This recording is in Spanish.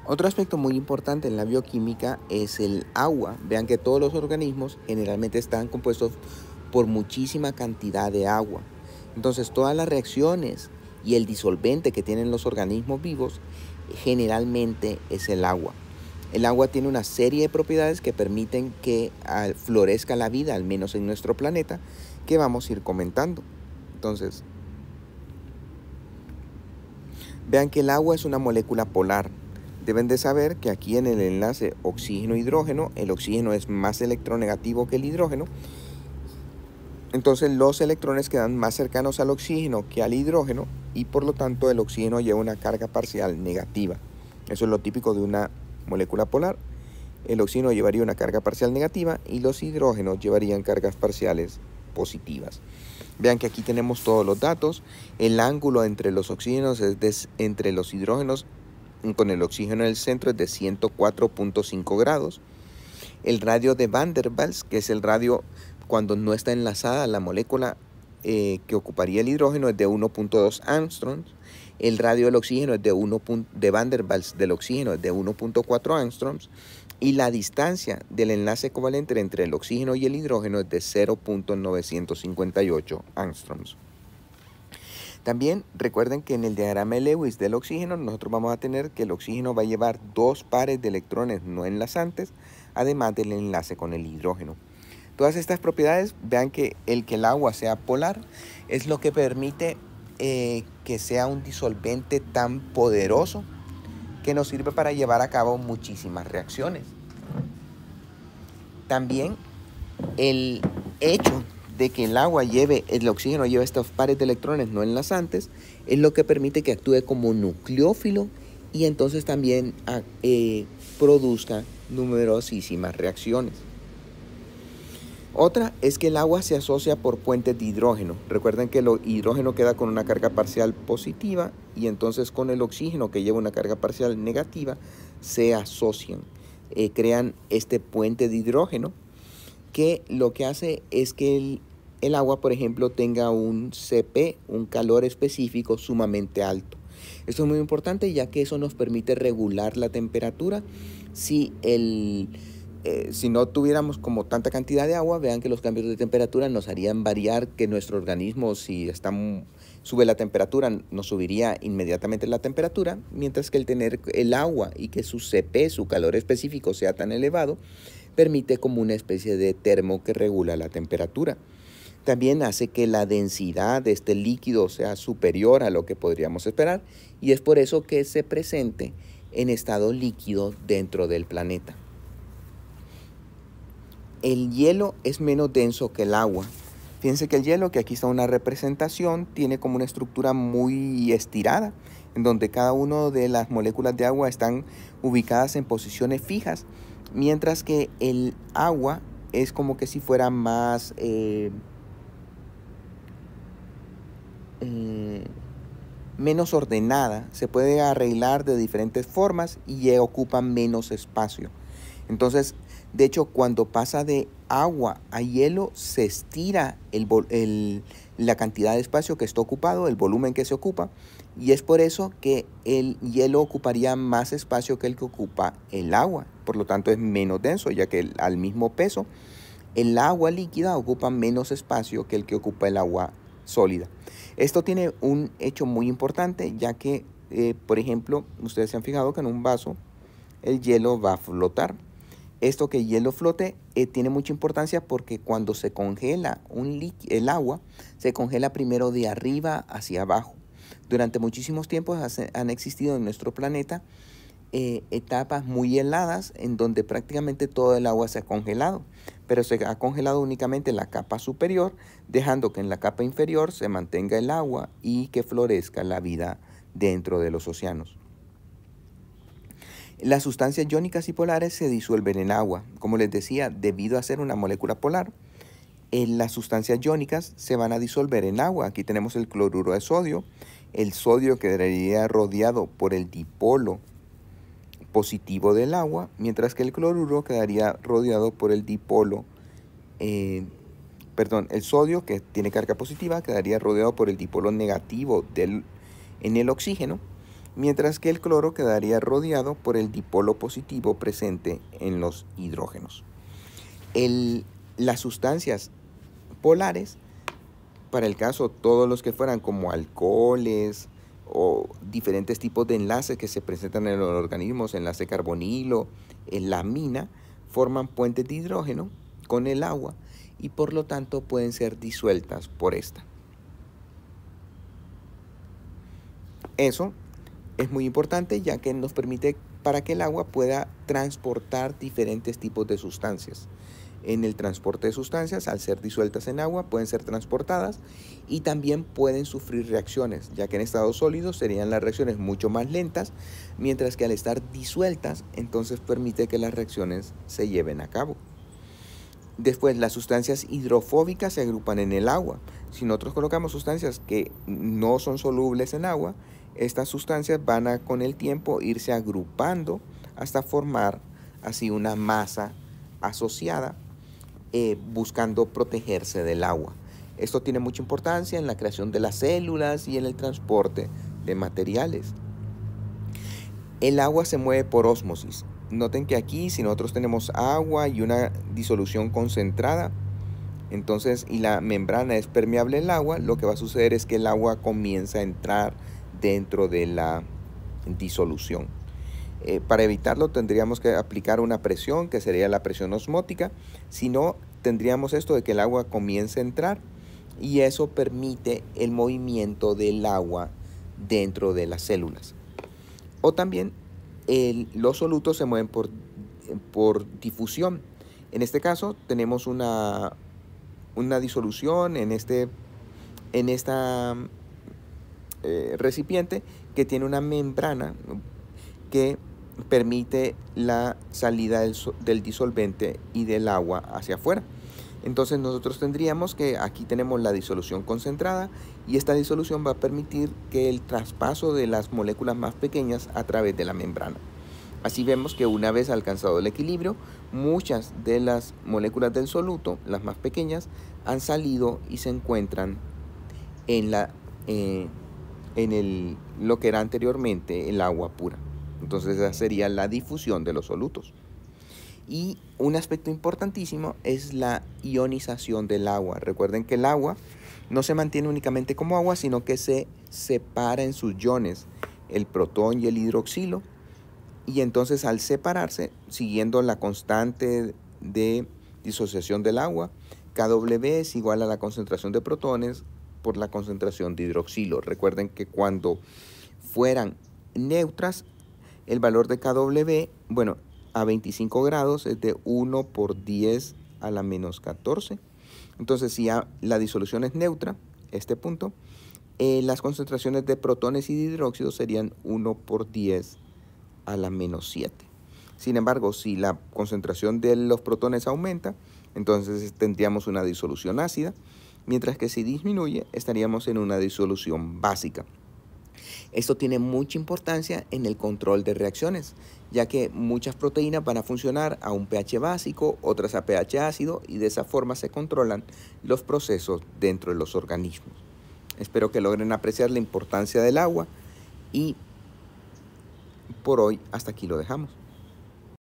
Otro aspecto muy importante en la bioquímica es el agua. Vean que todos los organismos generalmente están compuestos por muchísima cantidad de agua. Entonces, todas las reacciones y el disolvente que tienen los organismos vivos generalmente es el agua. El agua tiene una serie de propiedades que permiten que florezca la vida, al menos en nuestro planeta, que vamos a ir comentando. Entonces, vean que el agua es una molécula polar. Deben de saber que aquí en el enlace oxígeno-hidrógeno, el oxígeno es más electronegativo que el hidrógeno. Entonces los electrones quedan más cercanos al oxígeno que al hidrógeno y por lo tanto el oxígeno lleva una carga parcial negativa. Eso es lo típico de una molécula polar. El oxígeno llevaría una carga parcial negativa y los hidrógenos llevarían cargas parciales positivas. Vean que aquí tenemos todos los datos. El ángulo entre los oxígenos entre los hidrógenos con el oxígeno en el centro es de 104.5 grados. El radio de Van der Waals, que es el radio cuando no está enlazada la molécula que ocuparía el hidrógeno, es de 1.2 angstroms. El radio del oxígeno es de Van der Waals del oxígeno es de 1.4 angstroms. Y la distancia del enlace covalente entre el oxígeno y el hidrógeno es de 0.958 angstroms. También recuerden que en el diagrama de Lewis del oxígeno nosotros vamos a tener que el oxígeno va a llevar dos pares de electrones no enlazantes, además del enlace con el hidrógeno. Todas estas propiedades, vean que el agua sea polar es lo que permite que sea un disolvente tan poderoso que nos sirve para llevar a cabo muchísimas reacciones. También el hecho de que el oxígeno lleve estos pares de electrones no enlazantes es lo que permite que actúe como nucleófilo y entonces también produzca numerosísimas reacciones. Otra es que el agua se asocia por puentes de hidrógeno. Recuerden que el hidrógeno queda con una carga parcial positiva y entonces con el oxígeno que lleva una carga parcial negativa se asocian, crean este puente de hidrógeno que lo que hace es que el agua, por ejemplo, tenga un Cp, un calor específico sumamente alto. Esto es muy importante ya que eso nos permite regular la temperatura. Si no tuviéramos como tanta cantidad de agua, vean que los cambios de temperatura nos harían variar que nuestro organismo, si sube la temperatura, nos subiría inmediatamente la temperatura, mientras que el tener el agua y que su Cp, su calor específico, sea tan elevado, permite como una especie de termo que regula la temperatura. También hace que la densidad de este líquido sea superior a lo que podríamos esperar y es por eso que se presente en estado líquido dentro del planeta. El hielo es menos denso que el agua. Fíjense que el hielo, que aquí está una representación, tiene como una estructura muy estirada, en donde cada una de las moléculas de agua están ubicadas en posiciones fijas, mientras que el agua es como que si fuera más menos ordenada, se puede arreglar de diferentes formas y ocupa menos espacio. Entonces, de hecho, cuando pasa de agua a hielo, se estira la cantidad de espacio que está ocupado, el volumen que se ocupa, y es por eso que el hielo ocuparía más espacio que el que ocupa el agua. Por lo tanto, es menos denso, ya que al mismo peso, el agua líquida ocupa menos espacio que el que ocupa el agua sólida. Esto tiene un hecho muy importante, ya que, por ejemplo, ustedes se han fijado que en un vaso el hielo va a flotar. Esto que el hielo flote tiene mucha importancia porque cuando se congela el agua, se congela primero de arriba hacia abajo. Durante muchísimos tiempos han existido en nuestro planeta etapas muy heladas en donde prácticamente todo el agua se ha congelado, pero se ha congelado únicamente la capa superior, dejando que en la capa inferior se mantenga el agua y que florezca la vida dentro de los océanos. Las sustancias iónicas y polares se disuelven en agua. Como les decía, debido a ser una molécula polar, las sustancias iónicas se van a disolver en agua. Aquí tenemos el cloruro de sodio. El sodio quedaría rodeado por el dipolo positivo del agua, mientras que el cloruro quedaría rodeado por el dipolo, el sodio, que tiene carga positiva, quedaría rodeado por el dipolo negativo en el oxígeno, mientras que el cloro quedaría rodeado por el dipolo positivo presente en los hidrógenos. Las sustancias polares, para el caso todos los que fueran como alcoholes o diferentes tipos de enlaces que se presentan en los organismos, enlace carbonilo, la amina, forman puentes de hidrógeno con el agua y por lo tanto pueden ser disueltas por esta. Eso es muy importante ya que nos permite para que el agua pueda transportar diferentes tipos de sustancias. En el transporte de sustancias, al ser disueltas en agua, pueden ser transportadas y también pueden sufrir reacciones, ya que en estado sólido serían las reacciones mucho más lentas, mientras que al estar disueltas, entonces permite que las reacciones se lleven a cabo. Después, las sustancias hidrofóbicas se agrupan en el agua. Si nosotros colocamos sustancias que no son solubles en agua, estas sustancias van a, con el tiempo, irse agrupando hasta formar así una masa asociada, buscando protegerse del agua. Esto tiene mucha importancia en la creación de las células y en el transporte de materiales. El agua se mueve por ósmosis. Noten que aquí, si nosotros tenemos agua y una disolución concentrada, entonces, y la membrana es permeable al agua, lo que va a suceder es que el agua comienza a entrar dentro de la disolución. Para evitarlo tendríamos que aplicar una presión, que sería la presión osmótica. Si no, tendríamos esto de que el agua comience a entrar y eso permite el movimiento del agua dentro de las células. O también los solutos se mueven por difusión. En este caso tenemos una disolución en esta recipiente que tiene una membrana que permite la salida del disolvente y del agua hacia afuera. Entonces nosotros tendríamos que aquí tenemos la disolución concentrada y esta disolución va a permitir que el traspaso de las moléculas más pequeñas a través de la membrana. Así vemos que una vez alcanzado el equilibrio, muchas de las moléculas del soluto, las más pequeñas, han salido y se encuentran en lo que era anteriormente el agua pura. Entonces esa sería la difusión de los solutos. Y un aspecto importantísimo es la ionización del agua. Recuerden que el agua no se mantiene únicamente como agua, sino que se separa en sus iones, el protón y el hidroxilo. Y entonces al separarse, siguiendo la constante de disociación del agua, Kw es igual a la concentración de protones por la concentración de hidroxilo. Recuerden que cuando fueran neutras, el valor de Kw, bueno, a 25 grados es de 1 por 10 a la menos 14. Entonces, si la disolución es neutra, este punto, las concentraciones de protones y de hidróxido serían 1 por 10 a la menos 7. Sin embargo, si la concentración de los protones aumenta, entonces tendríamos una disolución ácida, mientras que si disminuye, estaríamos en una disolución básica. Esto tiene mucha importancia en el control de reacciones, ya que muchas proteínas van a funcionar a un pH básico, otras a pH ácido, y de esa forma se controlan los procesos dentro de los organismos. Espero que logren apreciar la importancia del agua y por hoy hasta aquí lo dejamos.